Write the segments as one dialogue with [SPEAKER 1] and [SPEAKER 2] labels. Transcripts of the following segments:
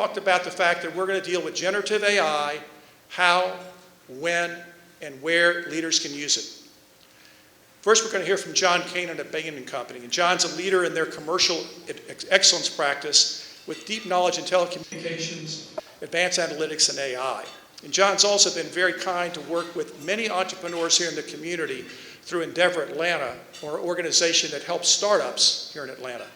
[SPEAKER 1] talked about the fact that we're going to deal with generative AI, how, when, and where leaders can use it. First, we're going to hear from John Kanan at Bain & Company. And John's a leader in their commercial excellence practice with deep knowledge in telecommunications, advanced analytics, and AI. And John's also been very kind to work with many entrepreneurs here in the community through Endeavor Atlanta, or an organization that helps startups here in Atlanta.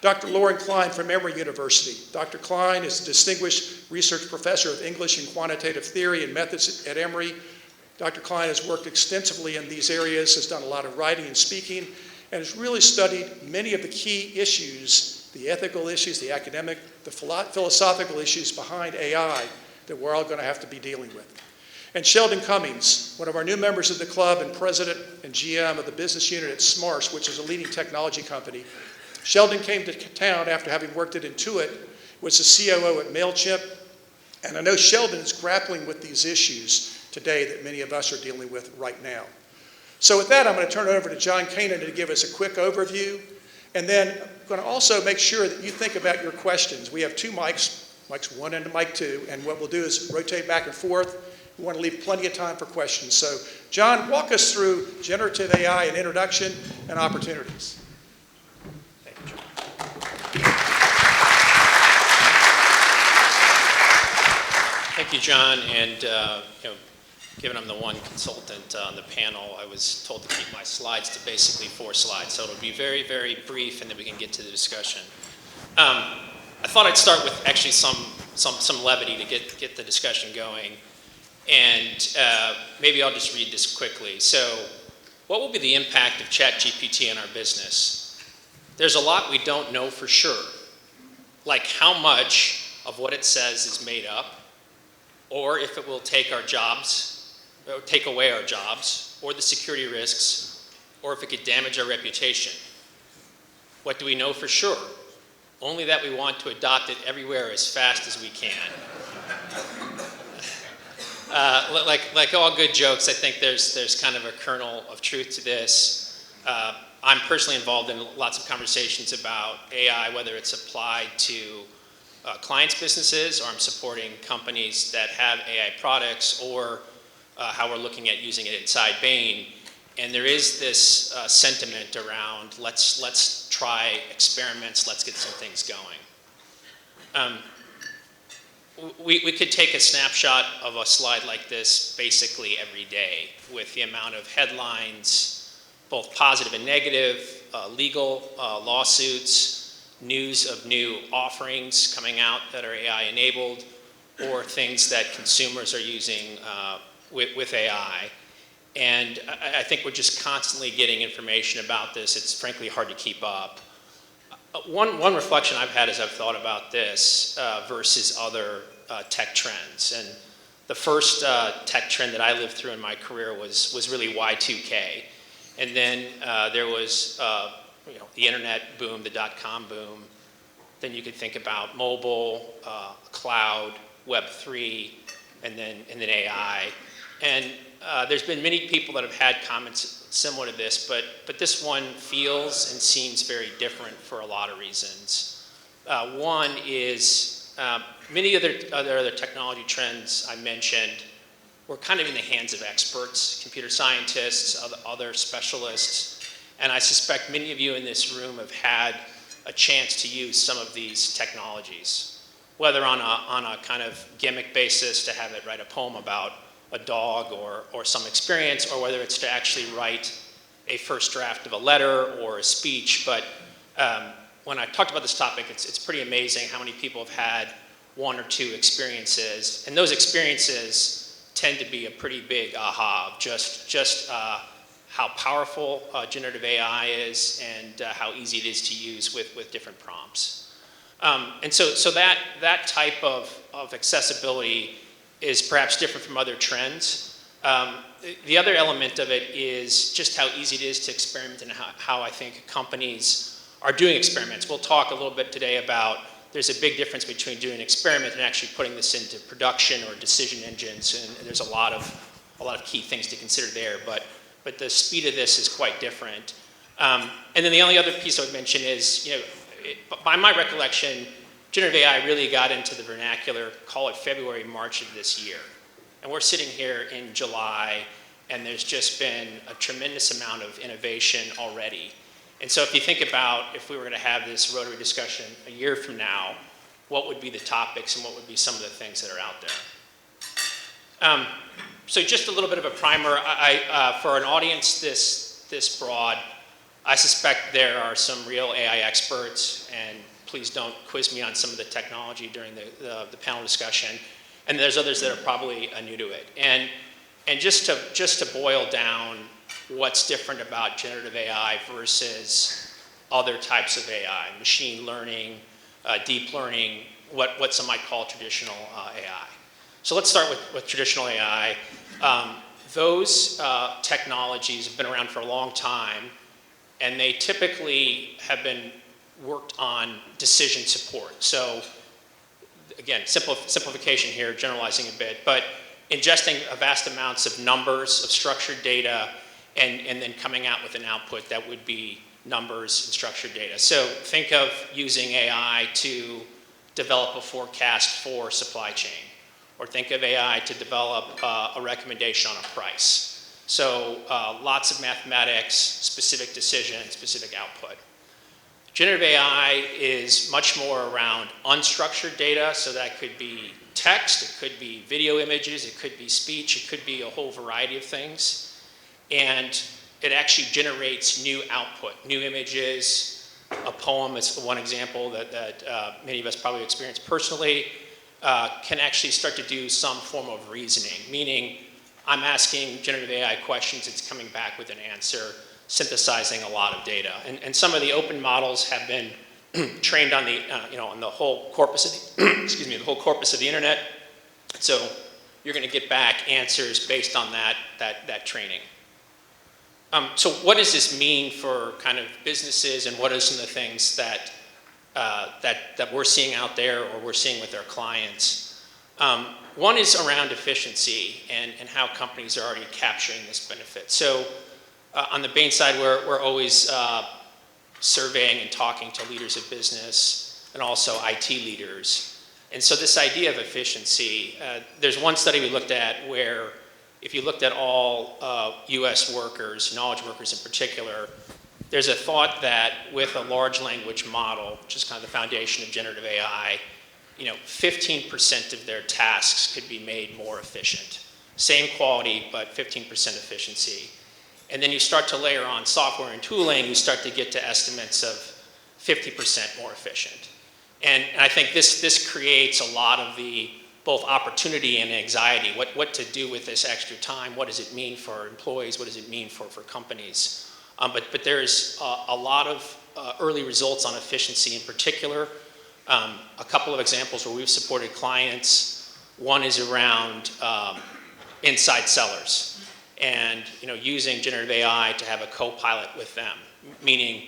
[SPEAKER 1] Dr. Lauren Klein from Emory University. Dr. Klein is a distinguished research professor of English and quantitative theory and methods at Emory. Dr. Klein has worked extensively in these areas, has done a lot of writing and speaking, and has really studied many of the key issues, the ethical issues, the academic, the philosophical issues behind AI that we're all going to have to be dealing with. And Sheldon Cummings, one of our new members of the club and president and GM of the business unit at Smarsh, which is a leading technology company. Sheldon came to town after having worked at Intuit, was the COO at MailChimp, and I know Sheldon is grappling with these issues today that many of us are dealing with right now. So with that, I'm going to turn it over to John Kanan to give us a quick overview, and then I'm going to also make sure that you think about your questions. We have two mics, mics 1 and mic 2, and what we'll do is rotate back and forth. We want to leave plenty of time for questions. So, John, walk us through generative AI and introduction and opportunities. Thank you, John.
[SPEAKER 2] Thank you, John. And given I'm the one consultant on the panel, I was told to keep my slides to basically 4 slides. So it'll be very, very brief, and then we can get to the discussion. I thought I'd start with actually some levity to get the discussion going. And maybe I'll just read this quickly. So, what will be the impact of ChatGPT on our business? There's a lot we don't know for sure, like how much of what it says is made up, or if it will take our jobs, or take away our jobs, or the security risks, or if it could damage our reputation. What do we know for sure? Only that we want to adopt it everywhere as fast as we can. Like all good jokes, I think there's kind of a kernel of truth to this. I'm personally involved in lots of conversations about AI, whether it's applied to clients' businesses, or I'm supporting companies that have AI products, or how we're looking at using it inside Bain. And there is this sentiment around let's try experiments, let's get some things going. We could take a snapshot of a slide like this basically every day with the amount of headlines, both positive and negative, legal lawsuits, news of new offerings coming out that are AI enabled, or things that consumers are using with AI. And I think we're just constantly getting information about this. It's frankly hard to keep up. One reflection I've had as I've thought about this versus other tech trends. And the first tech trend that I lived through in my career was really Y2K. And then there was the internet boom, the .com boom. Then you could think about mobile, cloud, Web3, and then AI. And there's been many people that have had comments similar to this, but this one feels and seems very different for a lot of reasons. One is many other technology trends I mentioned were kind of in the hands of experts, computer scientists, other specialists, and I suspect many of you in this room have had a chance to use some of these technologies, whether on a kind of gimmick basis to have it write a poem about a dog or some experience, or whether it's to actually write a first draft of a letter or a speech. But when I talked about this topic, it's pretty amazing how many people have had 1 or 2 experiences, and those experiences tend to be a pretty big aha of just how powerful generative AI is, and how easy it is to use with different prompts. And so that type of accessibility is perhaps different from other trends. The other element of it is just how easy it is to experiment, and how I think companies are doing experiments. We'll talk a little bit today about there's a big difference between doing an experiment and actually putting this into production or decision engines, and there's a lot of key things to consider there, but the speed of this is quite different. And then the only other piece I would mention is, by my recollection, generative AI really got into the vernacular, call it February, March of this year. And we're sitting here in July, and there's just been a tremendous amount of innovation already. And so if you think about if we were going to have this Rotary discussion a year from now, what would be the topics and what would be some of the things that are out there? So just a little bit of a primer. For an audience this broad, I suspect there are some real AI experts, and please don't quiz me on some of the technology during the panel discussion. And there's others that are probably new to it. And just to boil down what's different about generative AI versus other types of AI, machine learning, deep learning, what some might call traditional AI. So let's start with traditional AI. Those technologies have been around for a long time, and they typically have been worked on decision support. So again, simplification here, generalizing a bit, but ingesting vast amounts of numbers, of structured data, and then coming out with an output that would be numbers and structured data. So think of using AI to develop a forecast for supply chain, or think of AI to develop a recommendation on a price. So lots of mathematics, specific decision, specific output. Generative AI is much more around unstructured data, so that could be text, it could be video images, it could be speech, it could be a whole variety of things. And it actually generates new output, new images. A poem is one example that many of us probably experienced personally, can actually start to do some form of reasoning, meaning I'm asking generative AI questions, it's coming back with an answer, synthesizing a lot of data. And some of the open models have been trained on on the whole corpus of the, the whole corpus of the internet. So you're going to get back answers based on that training. So what does this mean for kind of businesses, and what are some of the things that we're seeing out there or we're seeing with our clients? One is around efficiency and how companies are already capturing this benefit. So on the Bain side, we're always surveying and talking to leaders of business and also IT leaders. And so this idea of efficiency, there's one study we looked at where if you looked at all US workers, knowledge workers in particular, there's a thought that with a large language model, which is kind of the foundation of generative AI, 15% of their tasks could be made more efficient. Same quality, but 15% efficiency. And then you start to layer on software and tooling, you start to get to estimates of 50% more efficient. And I think this creates a lot of the both opportunity and anxiety. What to do with this extra time? What does it mean for employees? What does it mean for companies? But there's a lot of early results on efficiency in particular. A couple of examples where we've supported clients. One is around inside sellers. And using generative AI to have a co-pilot with them, meaning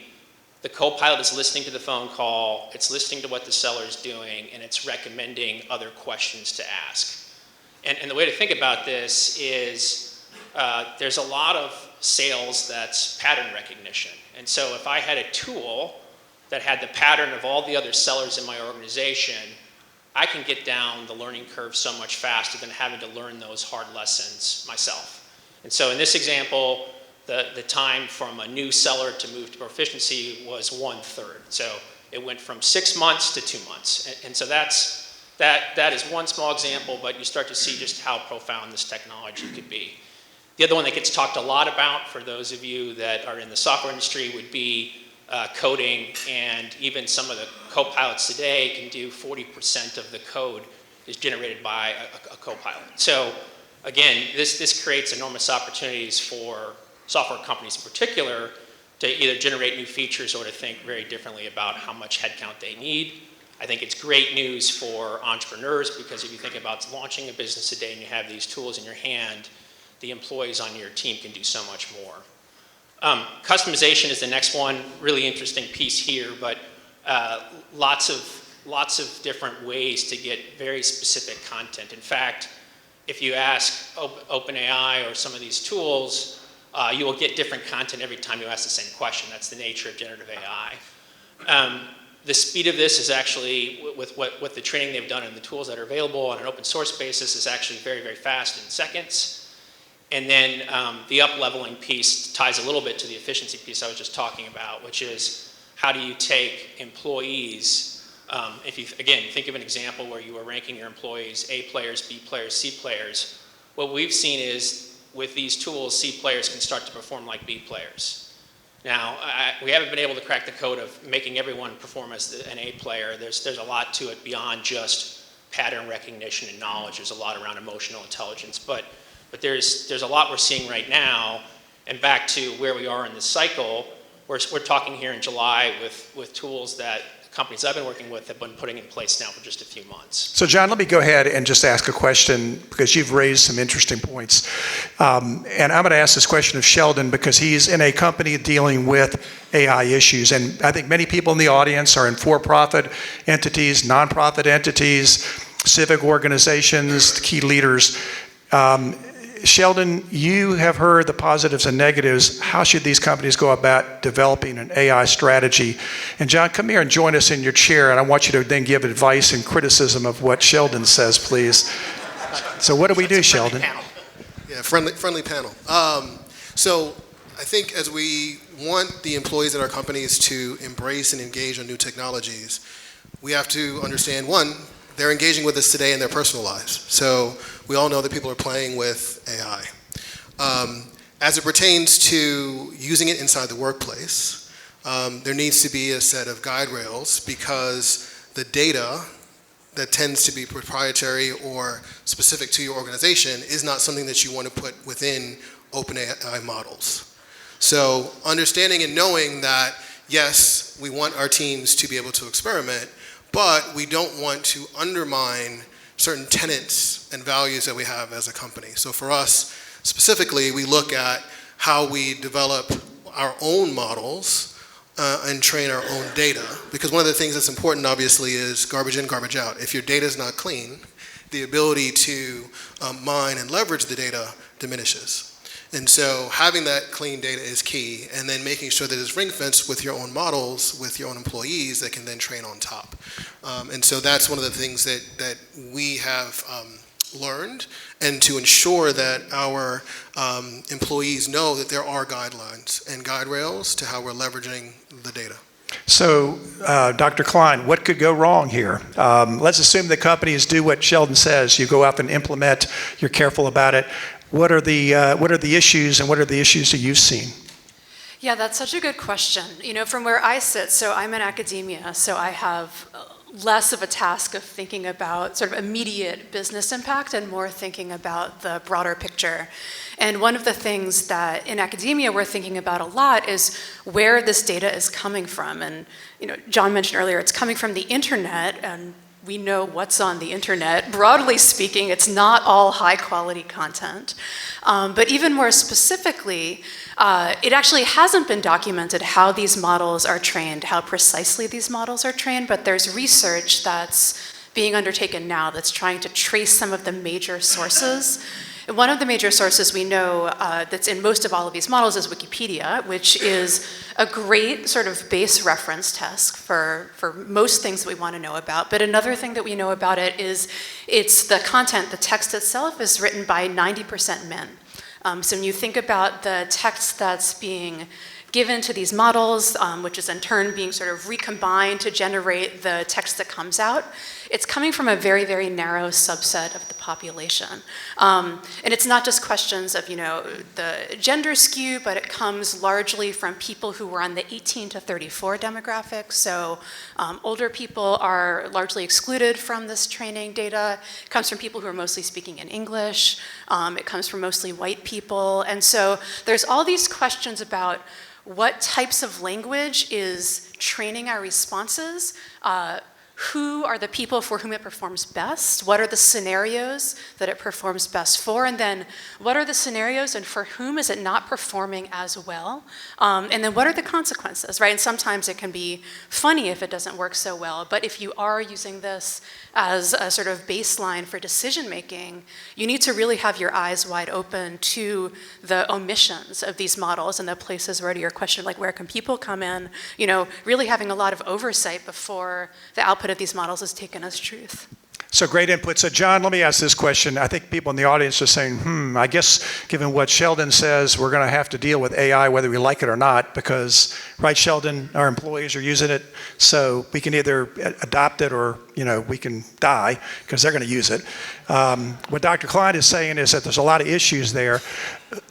[SPEAKER 2] the co-pilot is listening to the phone call, it's listening to what the seller is doing, and it's recommending other questions to ask. And the way to think about this is there's a lot of sales that's pattern recognition. And so if I had a tool that had the pattern of all the other sellers in my organization, I can get down the learning curve so much faster than having to learn those hard lessons myself. And so in this example, the time from a new seller to move to proficiency was 1/3. So it went from 6 months to 2 months. And so that is one small example, but you start to see just how profound this technology could be. The other one that gets talked a lot about for those of you that are in the software industry would be coding, and even some of the co-pilots today can do 40% of the code is generated by a co-pilot. So again, this creates enormous opportunities for software companies in particular to either generate new features or to think very differently about how much headcount they need. I think it's great news for entrepreneurs, because if you think about launching a business today and you have these tools in your hand, the employees on your team can do so much more. Customization is the next one, really interesting piece here, but lots of different ways to get very specific content. In fact, if you ask OpenAI or some of these tools, you will get different content every time you ask the same question. That's the nature of generative AI. The speed of this is actually, with what the training they've done and the tools that are available on an open source basis, is actually very, very fast in seconds. And then the up-leveling piece ties a little bit to the efficiency piece I was just talking about, which is how do you take employees, if you, again, think of an example where you are ranking your employees A players, B players, C players. What we've seen is with these tools, C players can start to perform like B players. Now, we haven't been able to crack the code of making everyone perform as an A player. There's a lot to it beyond just pattern recognition and knowledge. There's a lot around emotional intelligence, but there's a lot we're seeing right now. And back to where we are in this cycle, we're talking here in July with tools that companies I've been working with have been putting in place now for just a few months.
[SPEAKER 1] So John, let me go ahead and just ask a question because you've raised some interesting points. And I'm going to ask this question of Sheldon because he's in a company dealing with AI issues. And I think many people in the audience are in for-profit entities, nonprofit entities, civic organizations, key leaders. Sheldon, you have heard the positives and negatives. How should these companies go about developing an AI strategy? And John, come here and join us in your chair, and I want you to then give advice and criticism of what Sheldon says, please. So what do we do, Sheldon?
[SPEAKER 3] Yeah, friendly panel. So I think as we want the employees in our companies to embrace and engage on new technologies, we have to understand, one, they're engaging with us today in their personal lives. So we all know that people are playing with AI. As it pertains to using it inside the workplace, there needs to be a set of guide rails because the data that tends to be proprietary or specific to your organization is not something that you want to put within open AI models. So understanding and knowing that, yes, we want our teams to be able to experiment, but we don't want to undermine certain tenets and values that we have as a company. So for us, specifically, we look at how we develop our own models and train our own data. Because one of the things that's important, obviously, is garbage in, garbage out. If your data is not clean, the ability to mine and leverage the data diminishes. And so having that clean data is key, and then making sure that it's ring-fenced with your own models, with your own employees that can then train on top. And so that's one of the things that we have learned, and to ensure that our employees know that there are guidelines and guide rails to how we're leveraging the data.
[SPEAKER 1] So, Dr. Klein, what could go wrong here? Let's assume that companies do what Sheldon says. You go out and implement, you're careful about it. What are the issues, and what are the issues that you've seen?
[SPEAKER 4] Yeah, that's such a good question. You know, from where I sit, so I'm in academia, so I have less of a task of thinking about sort of immediate business impact and more thinking about the broader picture. And one of the things that in academia we're thinking about a lot is where this data is coming from. And you know, John mentioned earlier, it's coming from the internet, and we know what's on the internet. Broadly speaking, it's not all high quality content. But even more specifically, it actually hasn't been documented how these models are trained, how precisely these models are trained, but there's research that's being undertaken now that's trying to trace some of the major sources. And one of the major sources we know that's in most of all of these models is Wikipedia, which is a great sort of base reference test for most things that we want to know about. But another thing that we know about it is it's the content, the text itself is written by 90% men. So when you think about the text that's being given to these models, which is in turn being sort of recombined to generate the text that comes out, it's coming from a very, very narrow subset of the population. And it's not just questions of, you know, the gender skew, but it comes largely from people who were on the 18 to 34 demographic. So older people are largely excluded from this training data. It comes from people who are mostly speaking in English. It comes from mostly white people. And so there's all these questions about what types of language is training our responses, who are the people for whom it performs best? What are the scenarios that it performs best for? And then what are the scenarios and for whom is it not performing as well? And then what are the consequences, right? And sometimes it can be funny if it doesn't work so well, but if you are using this as a sort of baseline for decision making, you need to really have your eyes wide open to the omissions of these models and the places where, to your question, like where can people come in, really having a lot of oversight before the output of these models is taken as truth.
[SPEAKER 1] So great input. So John, let me ask this question. I think people in the audience are saying, I guess given what Sheldon says, we're going to have to deal with AI whether we like it or not because, right, Sheldon, our employees are using it, so we can either adopt it or, we can die because they're going to use it. What Dr. Klein is saying is that there's a lot of issues there.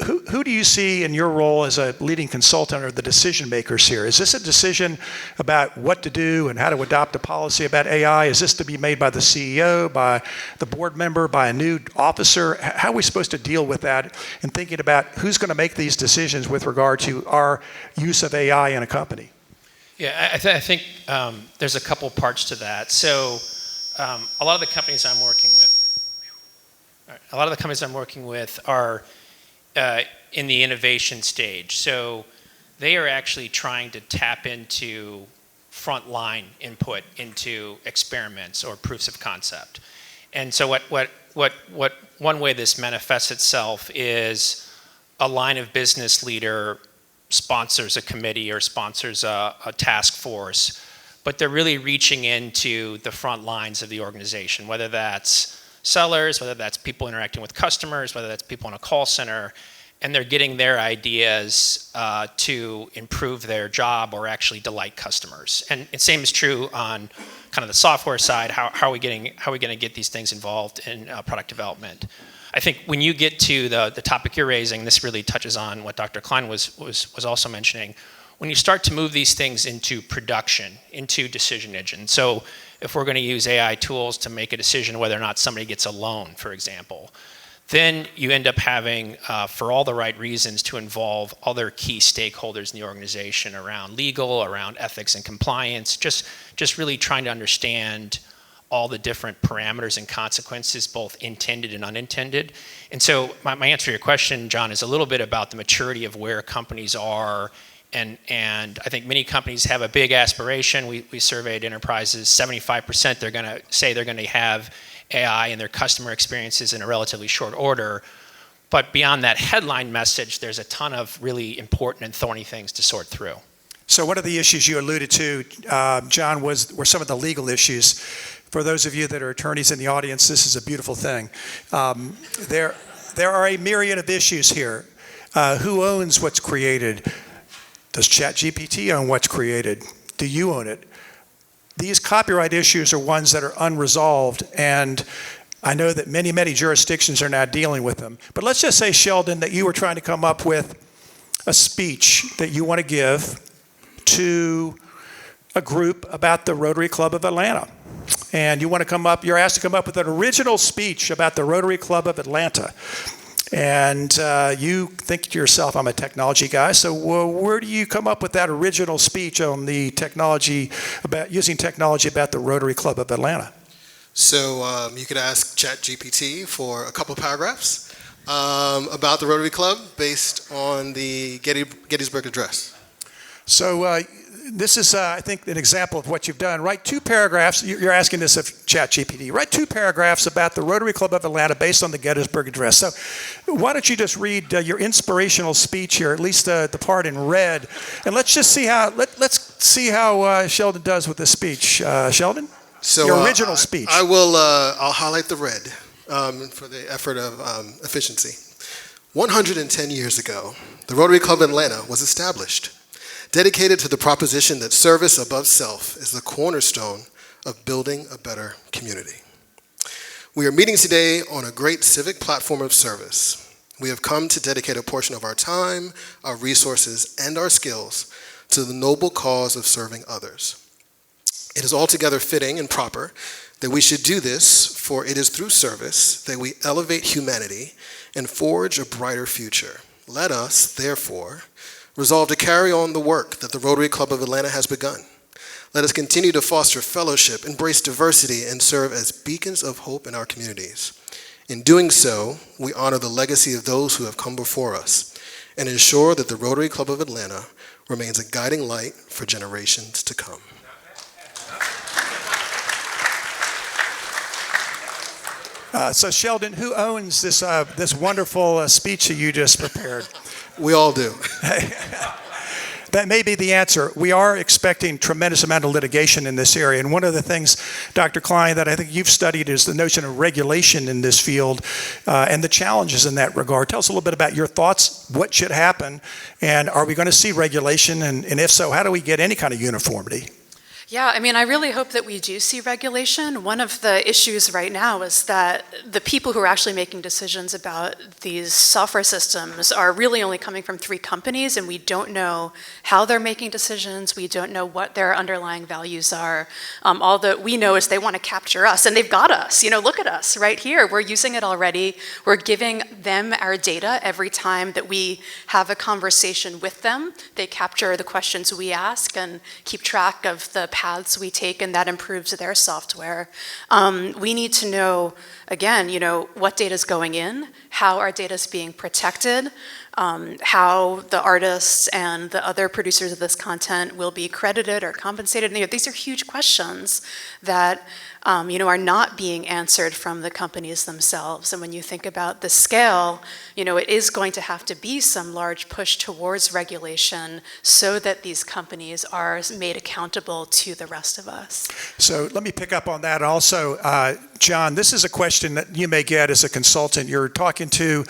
[SPEAKER 1] Who do you see in your role as a leading consultant or the decision makers here? Is this a decision about what to do and how to adopt a policy about AI? Is this to be made by the CEO, by the board member, by a new officer? How are we supposed to deal with that and thinking about who's going to make these decisions with regard to our use of AI in a company?
[SPEAKER 2] Yeah, I think there's a couple parts to that. So a lot of the companies I'm working with, are in the innovation stage. So they are actually trying to tap into frontline input into experiments or proofs of concept. And so what one way this manifests itself is a line of business leader sponsors a committee or sponsors a task force, but they're really reaching into the front lines of the organization, whether that's sellers, whether that's people interacting with customers, whether that's people in a call center, and they're getting their ideas to improve their job or actually delight customers. And the same is true on kind of the software side. How are we going to get these things involved in product development? I think when you get to the topic you're raising, this really touches on what Dr. Klein was also mentioning. When you start to move these things into production, into decision engine. So if we're going to use AI tools to make a decision whether or not somebody gets a loan, for example, then you end up having, for all the right reasons, to involve other key stakeholders in the organization around legal, around ethics and compliance, just really trying to understand all the different parameters and consequences, both intended and unintended. And so my answer to your question, John, is a little bit about the maturity of where companies are. And I think many companies have a big aspiration. We surveyed enterprises, 75% they're going to say they're going to have AI in their customer experiences in a relatively short order. But beyond that headline message, there's a ton of really important and thorny things to sort through.
[SPEAKER 1] So one of the issues you alluded to, John, were some of the legal issues. For those of you that are attorneys in the audience, this is a beautiful thing. There are a myriad of issues here. Who owns what's created? Does ChatGPT own what's created? Do you own it? These copyright issues are ones that are unresolved, and I know that many, many jurisdictions are now dealing with them. But let's just say, Sheldon, that you were trying to come up with a speech that you want to give to a group about the Rotary Club of Atlanta. And you're asked to come up with an original speech about the Rotary Club of Atlanta. And you think to yourself, I'm a technology guy, so where do you come up with that original speech on the technology, about using technology about the Rotary Club of Atlanta?
[SPEAKER 3] So you could ask ChatGPT for a couple paragraphs about the Rotary Club based on the Gettysburg Address.
[SPEAKER 1] So this is, I think, an example of what you've done. Write 2 paragraphs. You're asking this of ChatGPT. Write 2 paragraphs about the Rotary Club of Atlanta based on the Gettysburg Address. So why don't you just read your inspirational speech here, at least the part in red, and let's just see how Sheldon does with this speech. Sheldon, so, your original speech.
[SPEAKER 3] I'll highlight the red for the effort of efficiency. 110 years ago, the Rotary Club of Atlanta was established, dedicated to the proposition that service above self is the cornerstone of building a better community. We are meeting today on a great civic platform of service. We have come to dedicate a portion of our time, our resources, and our skills to the noble cause of serving others. It is altogether fitting and proper that we should do this, for it is through service that we elevate humanity and forge a brighter future. Let us, therefore, resolve to carry on the work that the Rotary Club of Atlanta has begun. Let us continue to foster fellowship, embrace diversity, and serve as beacons of hope in our communities. In doing so, we honor the legacy of those who have come before us and ensure that the Rotary Club of Atlanta remains a guiding light for generations to come.
[SPEAKER 1] So Sheldon, who owns this wonderful speech that you just prepared?
[SPEAKER 3] We all do.
[SPEAKER 1] That may be the answer. We are expecting tremendous amount of litigation in this area. And one of the things, Dr. Klein, that I think you've studied is the notion of regulation in this field and the challenges in that regard. Tell us a little bit about your thoughts, what should happen, and are we going to see regulation? And if so, how do we get any kind of uniformity?
[SPEAKER 4] Yeah, I mean, I really hope that we do see regulation. One of the issues right now is that the people who are actually making decisions about these software systems are really only coming from 3 companies, and we don't know how they're making decisions. We don't know what their underlying values are. All that we know is they want to capture us, and they've got us. You know, look at us right here. We're using it already. We're giving them our data every time that we have a conversation with them. They capture the questions we ask and keep track of the paths we take, and that improves their software. We need to know, again, you know, what data is going in, how our data is being protected, how the artists and the other producers of this content will be credited or compensated. You know, these are huge questions that you know, are not being answered from the companies themselves. And when you think about the scale, you know, it is going to have to be some large push towards regulation so that these companies are made accountable to the rest of us.
[SPEAKER 1] So let me pick up on that also. John, this is a question that you may get as a consultant. You're talking to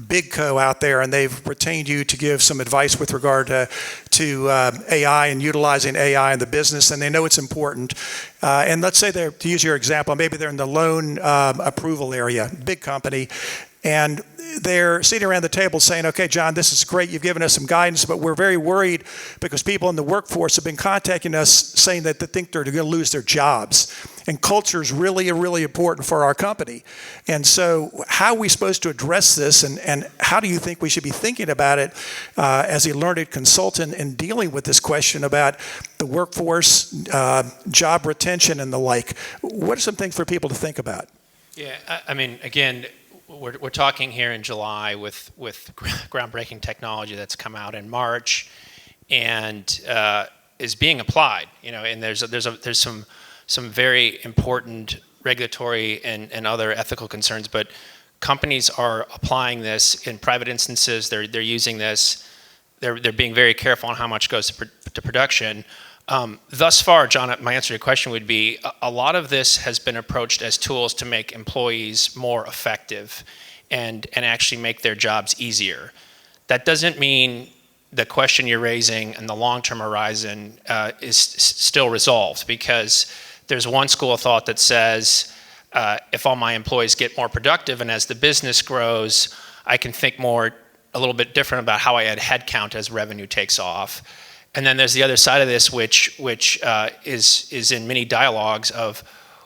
[SPEAKER 1] Big Co out there, and they've retained you to give some advice with regard to AI and utilizing AI in the business, and they know it's important. And let's say they're, to use your example, maybe they're in the loan approval area, big company, and they're sitting around the table saying, okay, John, this is great. You've given us some guidance, but we're very worried because people in the workforce have been contacting us saying that they think they're going to lose their jobs. And culture is really, really important for our company. And so how are we supposed to address this, and how do you think we should be thinking about it as a learned consultant in dealing with this question about the workforce, job retention, and the like? What are some things for people to think about?
[SPEAKER 2] Yeah, I mean, again, we're talking here in July with groundbreaking technology that's come out in March and is being applied. You know, and there's some very important regulatory and other ethical concerns, but companies are applying this in private instances. They're using this. They're being very careful on how much goes to production. Thus far, John, my answer to your question would be a lot of this has been approached as tools to make employees more effective and actually make their jobs easier. That doesn't mean the question you're raising and the long-term horizon is still resolved, because there's one school of thought that says if all my employees get more productive and as the business grows, I can think a little bit different about how I add headcount as revenue takes off. And then there's the other side of this, which is in many dialogues of,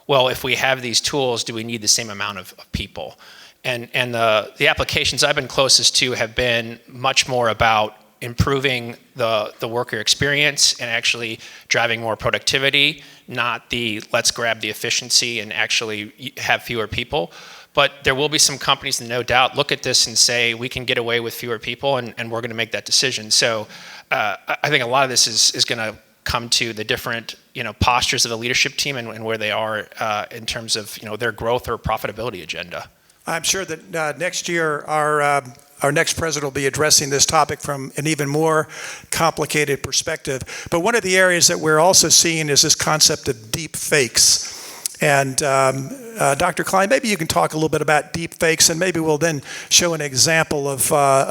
[SPEAKER 2] well, if we have these tools, do we need the same amount of people? And the applications I've been closest to have been much more about improving the worker experience and actually driving more productivity, not the let's grab the efficiency and actually have fewer people. But there will be some companies that no doubt look at this and say, we can get away with fewer people, and we're going to make that decision. So I think a lot of this is going to come to the different postures of the leadership team and where they are in terms of their growth or profitability agenda.
[SPEAKER 1] I'm sure that next year our next president will be addressing this topic from an even more complicated perspective. But one of the areas that we're also seeing is this concept of deep fakes. And Dr. Klein, maybe you can talk a little bit about deep fakes, and maybe we'll then show an example of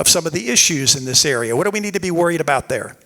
[SPEAKER 1] some of the issues in this area. What do we need to be worried about there?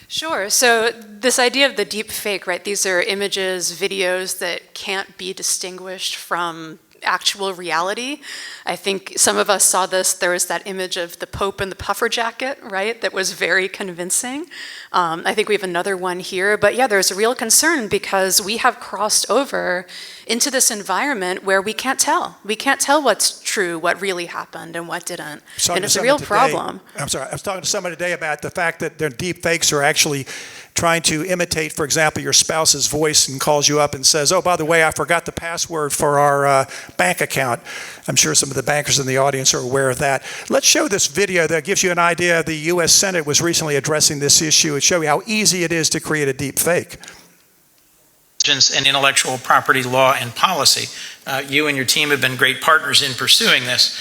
[SPEAKER 4] Sure. So this idea of the deep fake, right? These are images, videos that can't be distinguished from actual reality. I think some of us saw this. There was that image of the Pope in the puffer jacket, right? That was very convincing. I think we have another one here. But yeah, there's a real concern because we have crossed over into this environment where we can't tell. We can't tell what's true, what really happened, and what didn't. And it's a real problem.
[SPEAKER 1] I'm sorry. I was talking to somebody today about the fact that their deep fakes are actually trying to imitate, for example, your spouse's voice and calls you up and says, oh, by the way, I forgot the password for our bank account. I'm sure some of the bankers in the audience are aware of that. Let's show this video that gives you an idea. The U.S. Senate was recently addressing this issue and show you how easy it is to create a deep fake.
[SPEAKER 5] And intellectual property law and policy. You and your team have been great partners in pursuing this.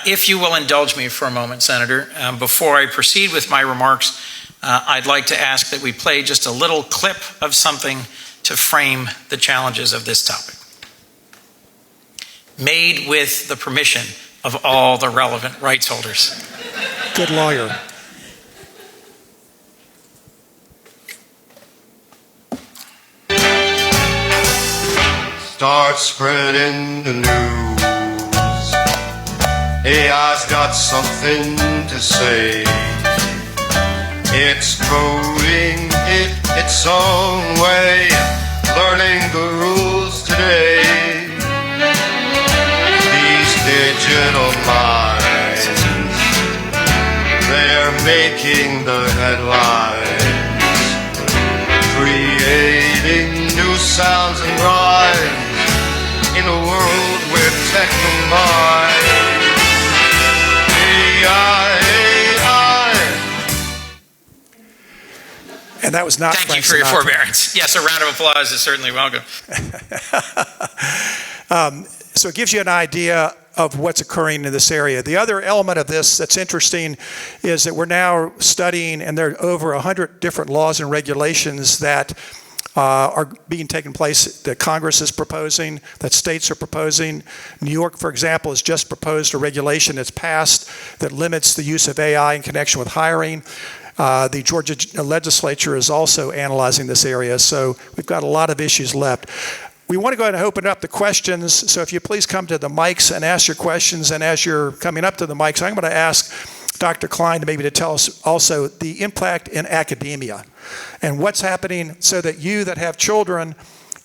[SPEAKER 5] If you will indulge me for a moment, Senator, before I proceed with my remarks, I'd like to ask that we play just a little clip of something to frame the challenges of this topic. Made with the permission of all the relevant rights holders.
[SPEAKER 1] Good lawyer.
[SPEAKER 6] Start spreading the news. AI's got something to say. It's coding it its own way, learning the rules today. These digital minds, they're making the headlines, creating new sounds and rhymes in a world where tech combines. AI.
[SPEAKER 1] And that was not
[SPEAKER 5] Thank
[SPEAKER 1] Frank
[SPEAKER 5] you for your
[SPEAKER 1] Sinatra.
[SPEAKER 5] forbearance. Yes, a round of applause is certainly welcome.
[SPEAKER 1] So it gives you an idea of what's occurring in this area. The other element of this that's interesting is that we're now studying, and there are over 100 different laws and regulations that are being taken place that Congress is proposing, that states are proposing. New York, for example, has just proposed a regulation that's passed that limits the use of AI in connection with hiring. The Georgia legislature is also analyzing this area, so we've got a lot of issues left. We want to go ahead and open up the questions, so if you please come to the mics and ask your questions, and as you're coming up to the mics, I'm going to ask Dr. Klein to tell us also the impact in academia and what's happening so that you that have children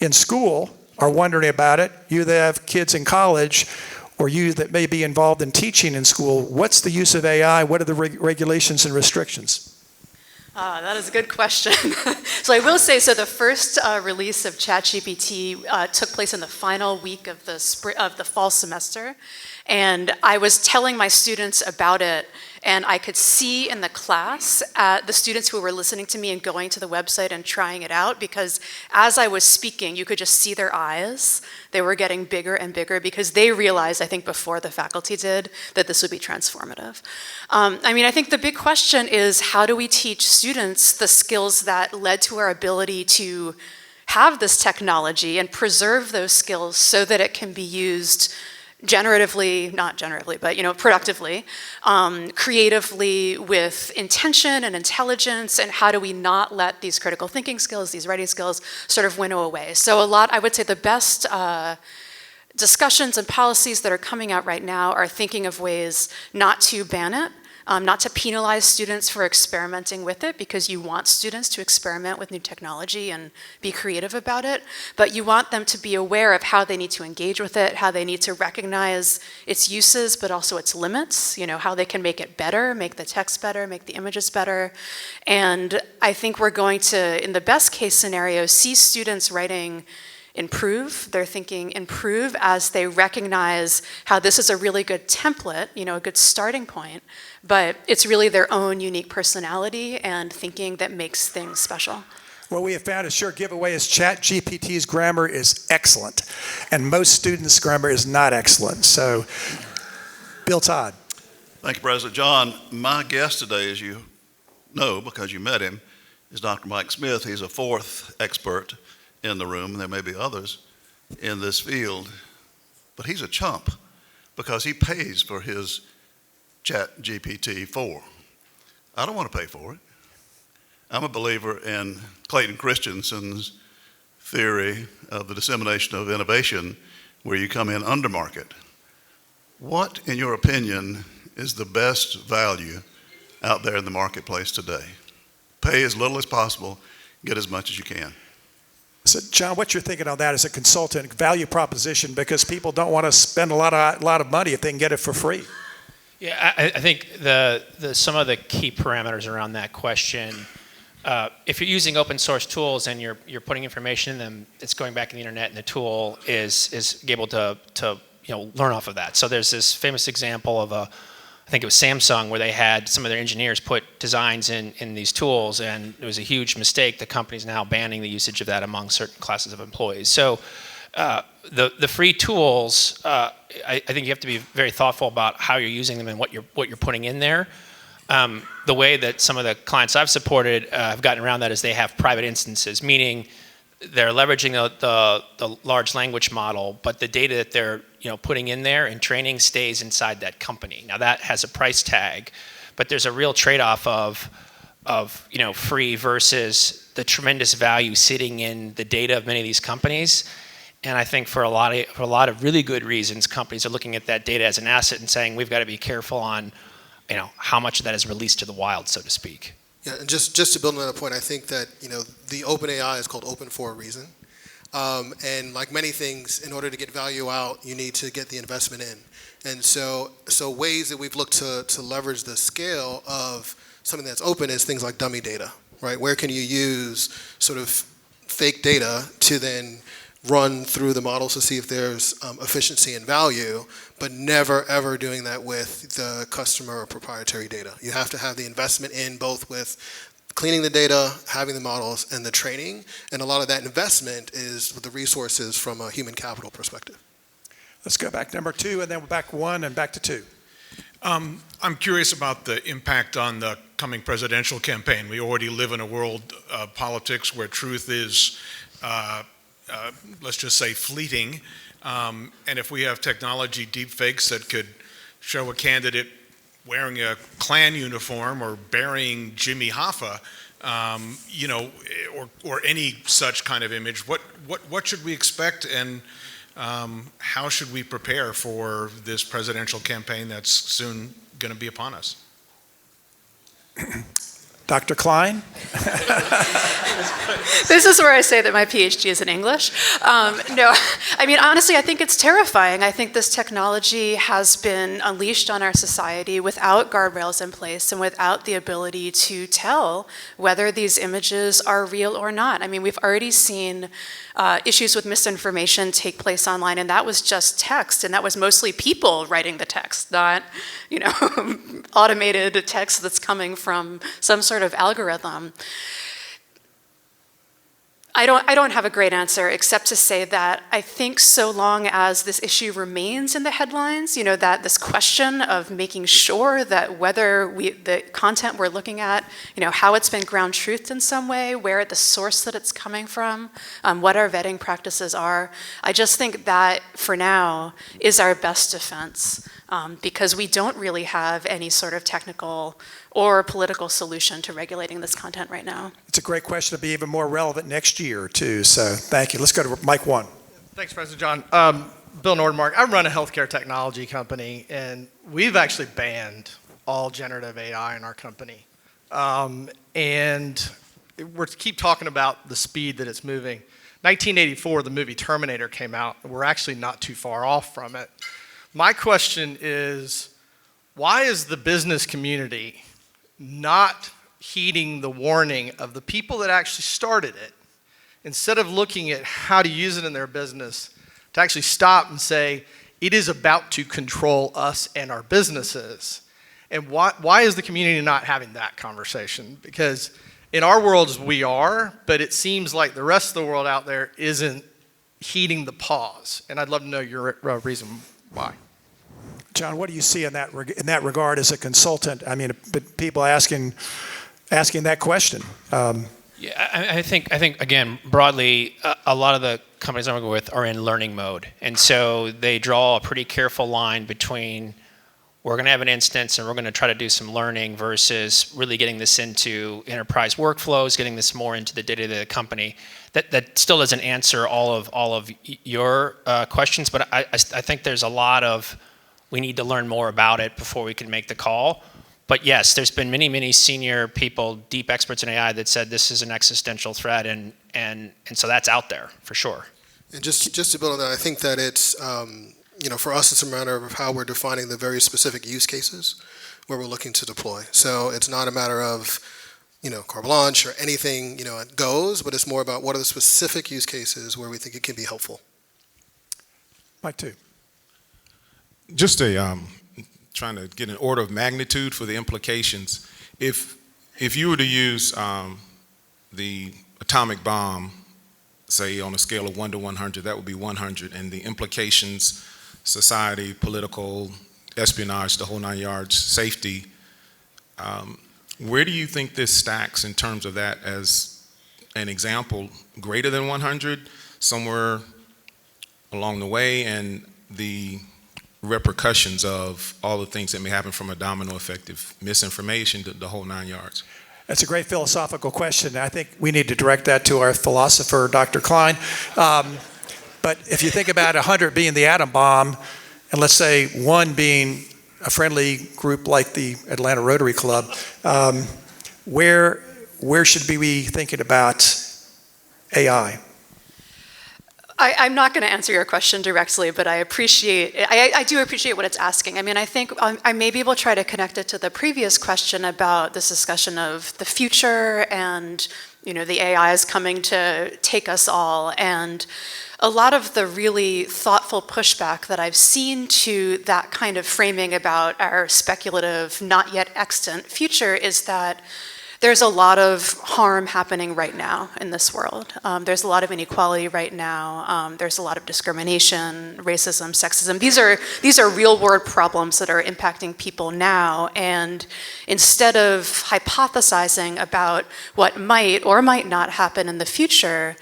[SPEAKER 1] in school are wondering about it, you that have kids in college, or you that may be involved in teaching in school, what's the use of AI? What are the regulations and restrictions?
[SPEAKER 4] That is a good question. So I will say, so the first release of ChatGPT took place in the final week of the fall semester, and I was telling my students about it, and I could see in the class the students who were listening to me and going to the website and trying it out, because as I was speaking, you could just see their eyes. They were getting bigger and bigger because they realized, I think before the faculty did, that this would be transformative. I think the big question is, how do we teach students the skills that led to our ability to have this technology and preserve those skills so that it can be used generatively, not generatively, but productively, creatively, with intention and intelligence, and how do we not let these critical thinking skills, these writing skills, sort of winnow away? So I would say the best discussions and policies that are coming out right now are thinking of ways not to ban it, not to penalize students for experimenting with it, because you want students to experiment with new technology and be creative about it, but you want them to be aware of how they need to engage with it, how they need to recognize its uses, but also its limits, how they can make it better, make the text better, make the images better. And I think we're going to, in the best case scenario, see students writing improve, their thinking improve as they recognize how this is a really good template, a good starting point, but it's really their own unique personality and thinking that makes things special.
[SPEAKER 1] What we have found, a sure giveaway, is ChatGPT's grammar is excellent, and most students' grammar is not excellent. So, Bill Todd.
[SPEAKER 7] Thank you, President John. My guest today, as you know because you met him, is Dr. Mike Smith. He's a fourth expert in the room, and there may be others in this field, but he's a chump because he pays for his ChatGPT 4. I don't want to pay for it. I'm a believer in Clayton Christensen's theory of the dissemination of innovation, where you come in under market. What, in your opinion, is the best value out there in the marketplace today? Pay as little as possible, get as much as you can.
[SPEAKER 1] So, John, what you're thinking on that is a consultant value proposition, because people don't want to spend a lot of money if they can get it for free.
[SPEAKER 2] Yeah, I think some of the key parameters around that question if you're using open source tools and you're putting information in them, it's going back in the internet, and the tool is able to learn off of that. So there's this famous example of I think it was Samsung, where they had some of their engineers put designs in these tools, and it was a huge mistake. The company's now banning the usage of that among certain classes of employees. So the free tools, I think you have to be very thoughtful about how you're using them and what you're putting in there. The way that some of the clients I've supported have gotten around that is they have private instances, meaning they're leveraging the large language model, but the data that they're putting in there and training stays inside that company. Now that has a price tag, but there's a real trade-off of free versus the tremendous value sitting in the data of many of these companies. And I think for a lot of really good reasons, companies are looking at that data as an asset and saying we've got to be careful on how much of that is released to the wild, so to speak.
[SPEAKER 3] Yeah, and just to build on that point, I think that the open AI is called open for a reason. And like many things, in order to get value out, you need to get the investment in. And so ways that we've looked to leverage the scale of something that's open is things like dummy data, right? Where can you use sort of fake data to then run through the models to see if there's efficiency and value, but never ever doing that with the customer or proprietary data. You have to have the investment in both with cleaning the data, having the models, and the training. And a lot of that investment is with the resources from a human capital perspective.
[SPEAKER 1] Let's go back number 2, and then back 1 and back to 2.
[SPEAKER 8] I'm curious about the impact on the coming presidential campaign. We already live in a world of politics where truth is, let's just say, fleeting. And if we have technology deepfakes that could show a candidate wearing a Klan uniform or burying Jimmy Hoffa, or any such kind of image, what should we expect, and how should we prepare for this presidential campaign that's soon going to be upon us?
[SPEAKER 1] Dr. Klein?
[SPEAKER 4] This is where I say that my PhD is in English. No, I mean, honestly, I think it's terrifying. I think this technology has been unleashed on our society without guardrails in place and without the ability to tell whether these images are real or not. I mean, we've already seen issues with misinformation take place online, and that was just text, and that was mostly people writing the text, not, automated text that's coming from some sort of algorithm. I don't have a great answer except to say that I think so long as this issue remains in the headlines, that this question of making sure that whether the content we're looking at, how it's been ground truthed in some way, where the source that it's coming from, what our vetting practices are, I just think that for now is our best defense, because we don't really have any sort of technical or political solution to regulating this content right now.
[SPEAKER 1] It's a great question to be even more relevant next year, too. So thank you. Let's go to Mike 1.
[SPEAKER 9] Thanks, President John. Bill Nordmark. I run a healthcare technology company, and we've actually banned all generative AI in our company. And we keep talking about the speed that it's moving. 1984, the movie Terminator came out. We're actually not too far off from it. My question is, why is the business community not heeding the warning of the people that actually started it, instead of looking at how to use it in their business, to actually stop and say, it is about to control us and our businesses? And why is the community not having that conversation? Because in our worlds we are, but it seems like the rest of the world out there isn't heeding the pause. And I'd love to know your reason why.
[SPEAKER 1] John, what do you see in that regard as a consultant? I mean, people asking that question.
[SPEAKER 2] Yeah, I think again, broadly, a lot of the companies I'm working with are in learning mode. And so they draw a pretty careful line between we're going to have an instance and we're going to try to do some learning versus really getting this into enterprise workflows, getting this more into the data of the company. That still doesn't answer all of your questions, but I think there's a lot of, we need to learn more about it before we can make the call. But yes, there's been many senior people, deep experts in AI, that said this is an existential threat, and so that's out there for sure.
[SPEAKER 3] And just to build on that, I think that it's, for us, it's a matter of how we're defining the very specific use cases where we're looking to deploy. So it's not a matter of carte blanche or anything, goes, but it's more about what are the specific use cases where we think it can be helpful.
[SPEAKER 1] Mike, too.
[SPEAKER 10] Just trying to get an order of magnitude for the implications. If you were to use the atomic bomb, say on a scale of 1 to 100, that would be 100, and the implications, society, political, espionage, the whole 9 yards, safety, where do you think this stacks in terms of that as an example? Greater than 100, somewhere along the way, and the repercussions of all the things that may happen from a domino effect of misinformation to the whole 9 yards?
[SPEAKER 1] That's a great philosophical question. I think we need to direct that to our philosopher, Dr. Klein. But if you think about 100 being the atom bomb, and let's say 1 being a friendly group like the Atlanta Rotary Club, where should we be thinking about AI?
[SPEAKER 4] I'm not going to answer your question directly, but I do appreciate what it's asking. I mean, I think I may be able to try to connect it to the previous question about this discussion of the future and, the AI is coming to take us all. And a lot of the really thoughtful pushback that I've seen to that kind of framing about our speculative, not yet extant future is that there's a lot of harm happening right now in this world. There's a lot of inequality right now. There's a lot of discrimination, racism, sexism. These are real world problems that are impacting people now. And instead of hypothesizing about what might or might not happen in the future,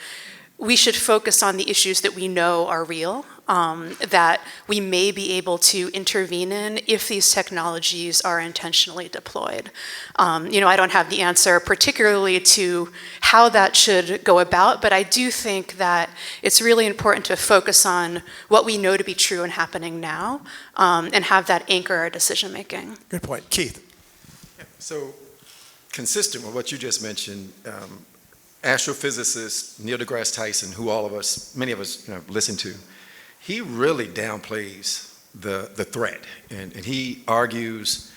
[SPEAKER 4] we should focus on the issues that we know are real, that we may be able to intervene in if these technologies are intentionally deployed. I don't have the answer particularly to how that should go about, but I do think that it's really important to focus on what we know to be true and happening now, and have that anchor our decision making.
[SPEAKER 1] Good point. Keith.
[SPEAKER 11] So, consistent with what you just mentioned, astrophysicist Neil deGrasse Tyson, who many of us listen to, he really downplays the threat. And he argues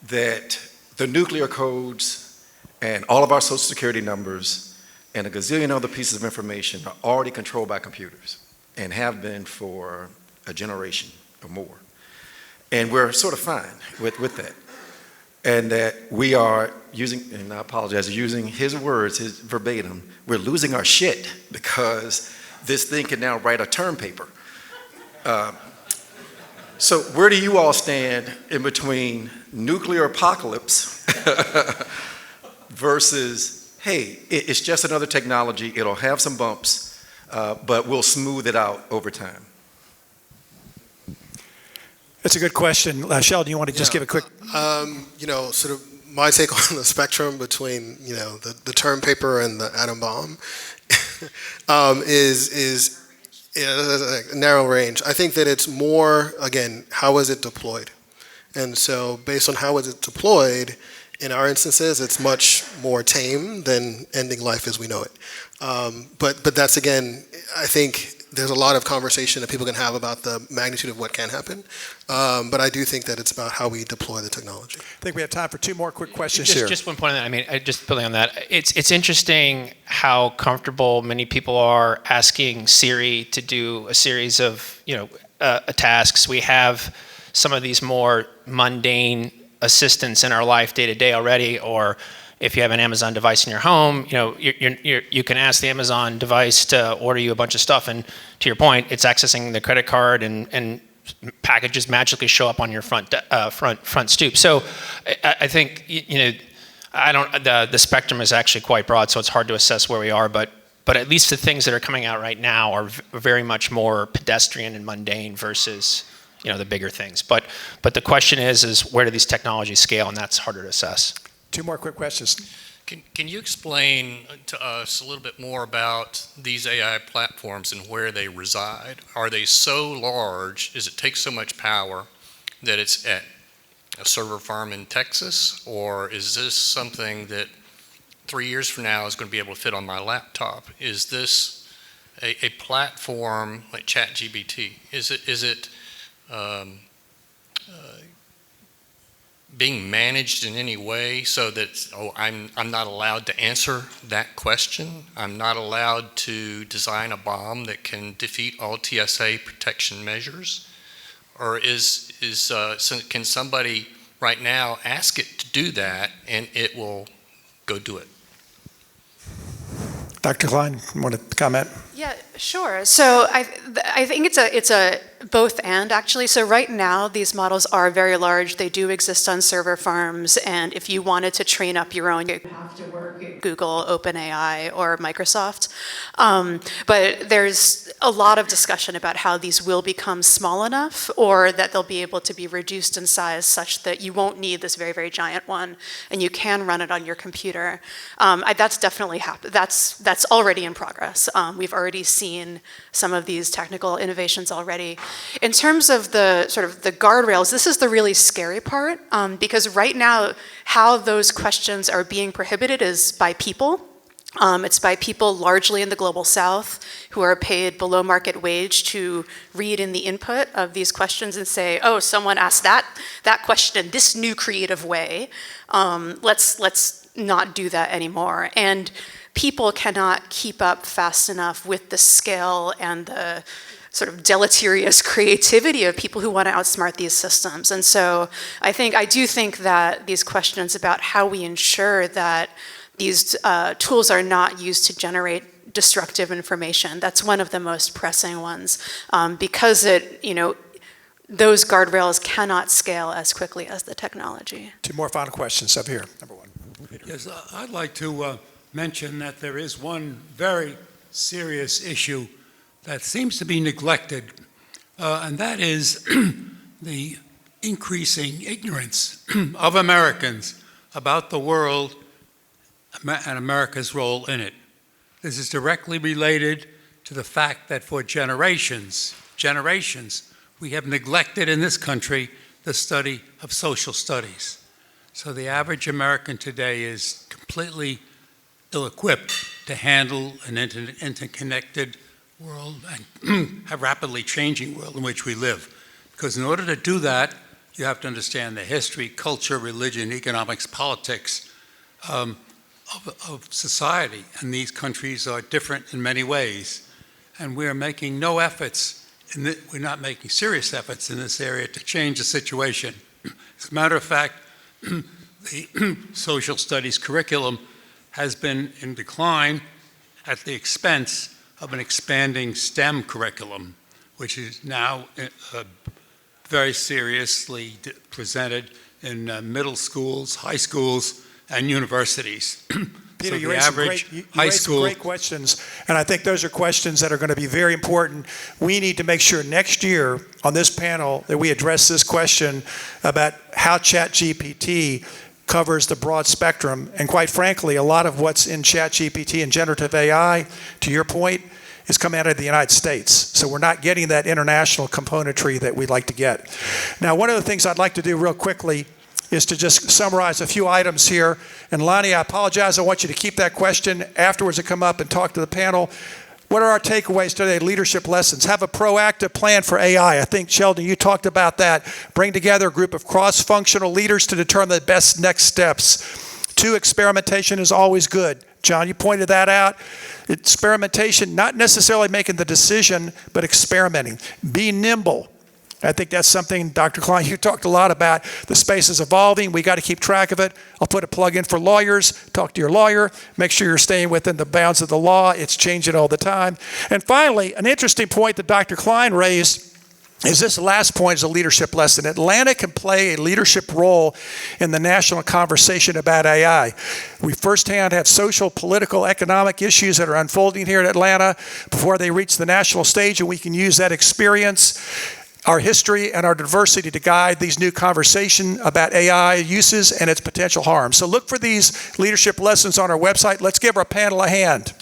[SPEAKER 11] that the nuclear codes and all of our social security numbers and a gazillion other pieces of information are already controlled by computers and have been for a generation or more. And we're sort of fine with that. And that we are using, and I apologize, using his words, his verbatim, we're losing our shit because this thing can now write a term paper. So where do you all stand in between nuclear apocalypse versus, hey, it's just another technology, it'll have some bumps, but we'll smooth it out over time?
[SPEAKER 1] That's a good question. Sheldon, you want to just give a quick...
[SPEAKER 3] Sort of my take on the spectrum between, the term paper and the atom bomb is a narrow range. I think that it's more, again, how is it deployed? And so based on how is it deployed, in our instances, it's much more tame than ending life as we know it. But that's, again, I think there's a lot of conversation that people can have about the magnitude of what can happen. But I do think that it's about how we deploy the technology.
[SPEAKER 1] I think we have time for 2 more quick questions here.
[SPEAKER 2] Just one point on that. I mean, just building on that, it's interesting how comfortable many people are asking Siri to do a series of tasks. We have some of these more mundane assistants in our life day to day already, or if you have an Amazon device in your home, you can ask the Amazon device to order you a bunch of stuff, and to your point, it's accessing the credit card, and packages magically show up on your front stoop. So I think the spectrum is actually quite broad, so it's hard to assess where we are, but at least the things that are coming out right now are very much more pedestrian and mundane versus the bigger things. But the question is where do these technologies scale, and that's harder to assess.
[SPEAKER 1] 2 more quick questions.
[SPEAKER 12] Can you explain to us a little bit more about these AI platforms and where they reside? Are they so large, does it take so much power that it's at a server farm in Texas? Or is this something that 3 years from now is going to be able to fit on my laptop? Is this a platform like ChatGPT? Is it being managed in any way so that, I'm not allowed to answer that question? I'm not allowed to design a bomb that can defeat all TSA protection measures? Or can somebody right now ask it to do that and it will go do it?
[SPEAKER 1] Dr. Klein, want to comment?
[SPEAKER 4] Yeah, sure. So I think it's a both and, actually. So right now, these models are very large. They do exist on server farms, and if you wanted to train up your own, you have to work at Google, OpenAI, or Microsoft. But there's a lot of discussion about how these will become small enough, or that they'll be able to be reduced in size such that you won't need this very, very giant one, and you can run it on your computer. That's definitely happened. That's already in progress. We've already seen some of these technical innovations already. In terms of the sort of the guardrails, this is the really scary part, because right now, how those questions are being prohibited is by people. It's by people largely in the global south who are paid below market wage to read in the input of these questions and say, oh, someone asked that question in this new creative way. Let's not do that anymore. And people cannot keep up fast enough with the scale and the sort of deleterious creativity of people who want to outsmart these systems. And so I do think that these questions about how we ensure that these tools are not used to generate destructive information, that's one of the most pressing ones, because those guardrails cannot scale as quickly as the technology.
[SPEAKER 1] Two more final questions up here. Number one.
[SPEAKER 13] Yes, I'd like to mention that there is one very serious issue that seems to be neglected, and that is the increasing ignorance of Americans about the world and America's role in it. This is directly related to the fact that for generations, we have neglected in this country the study of social studies. So the average American today is completely ill-equipped to handle an interconnected world and a rapidly changing world in which we live. Because in order to do that, you have to understand the history, culture, religion, economics, politics of society. And these countries are different in many ways. And we are making no efforts, we're not making serious efforts in this area to change the situation. As a matter of fact, the social studies curriculum has been in decline at the expense of an expanding STEM curriculum, which is now very seriously presented in middle schools, high schools, and universities.
[SPEAKER 1] Peter,
[SPEAKER 13] So
[SPEAKER 1] you
[SPEAKER 13] the
[SPEAKER 1] raised
[SPEAKER 13] average
[SPEAKER 1] some great questions, and I think those are questions that are going to be very important. We need to make sure next year on this panel that we address this question about how ChatGPT covers the broad spectrum. And quite frankly, a lot of what's in ChatGPT and generative AI, to your point, is coming out of the United States. So we're not getting that international componentry that we'd like to get. Now, one of the things I'd like to do real quickly is to just summarize a few items here. And Lonnie, I apologize. I want you to keep that question afterwards to come up and talk to the panel. What are our takeaways today, leadership lessons? Have a proactive plan for AI. I think, Sheldon, you talked about that. Bring together a group of cross-functional leaders to determine the best next steps. 2, experimentation is always good. John, you pointed that out. Experimentation, not necessarily making the decision, but experimenting. Be nimble. I think that's something, Dr. Klein, you talked a lot about. The space is evolving. We got to keep track of it. I'll put a plug in for lawyers. Talk to your lawyer. Make sure you're staying within the bounds of the law. It's changing all the time. And finally, an interesting point that Dr. Klein raised is this last point is a leadership lesson. Atlanta can play a leadership role in the national conversation about AI. We firsthand have social, political, economic issues that are unfolding here in Atlanta before they reach the national stage, and we can use that experience, our history, and our diversity to guide these new conversations about AI uses and its potential harms. So look for these leadership lessons on our website. Let's give our panel a hand.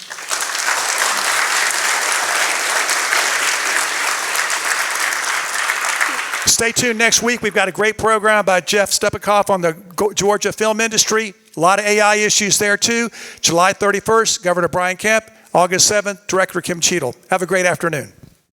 [SPEAKER 1] Stay tuned next week. We've got a great program by Jeff Stepikoff on the Georgia film industry. A lot of AI issues there too. July 31st, Governor Brian Kemp. August 7th, Director Kim Cheadle. Have a great afternoon.